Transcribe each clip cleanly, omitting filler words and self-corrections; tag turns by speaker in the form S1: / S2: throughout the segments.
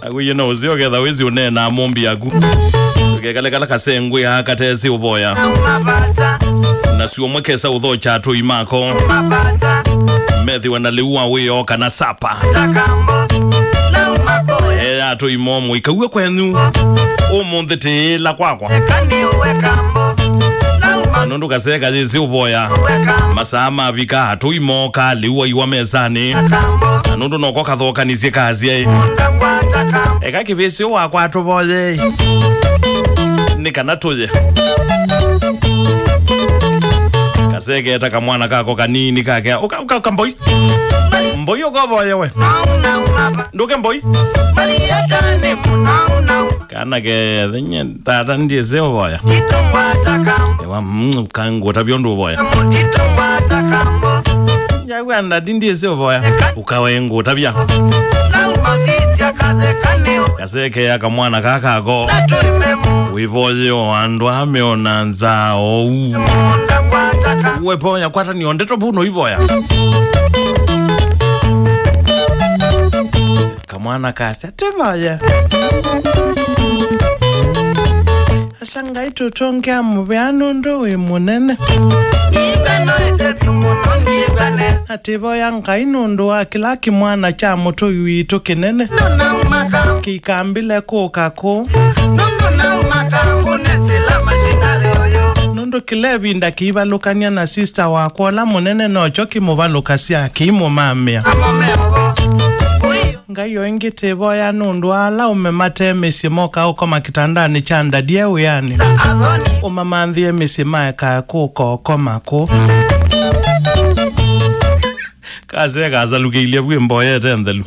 S1: Aguye no zio getha wezi unena mombi yaku. Kekala kasengwe hakatesi uboya. Na siwo mwekesa udho chatu imako. Methi wanaliua weo kana sapa. Atu imomu ikawe kwenu. Umundi la kwakwa. Nundu kaseka zisi uboya. Masama vika atu imoka liua iwa mezani. Nundu noko kathoka nisi kazi. Eka kivisi wakwa atu boye. Nikana tuje. Kaseke eta kamwana kako kanini kake. Uka mboi. Mboi uko boye we. Nduke mboi. Kana ke dhenye tata ndiye zeo boya. Ewa kango tabiondu boya. Yawe anda ndiye zeo boya. Ukawe ngo tabia. Kaseke ya kamwana kakako. Wiboyo andwa ameona nzao. Uwe ya kwata niondeto buno iboya. Kamwana kasi atiboya. Ashangai tutongea mubeano ndo we munene. Atiboya ngai nundo akila kimwana cha moto yuito kinene. Kikambile kokako. Nundo kilebinda kibalukania na sister wako la munene nocho kimubalukasia kimo mamia. Ngayo ingite boya nundu ala umemate misimoka uko makitandani chanda diewe yani. Umamandhie misimaka kuko komako. Kaze gaza lukilia Mboya tendelu.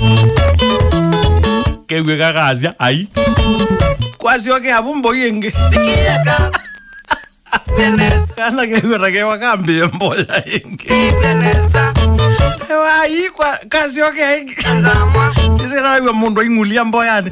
S1: Kewe kakazia ai. Kwasi wake hapu Mboya inge. Kana kewe rake wakambi Mboya inge. Ewa hii kwa kazi wake inge. Isera iwe mundu ingulia Mboya.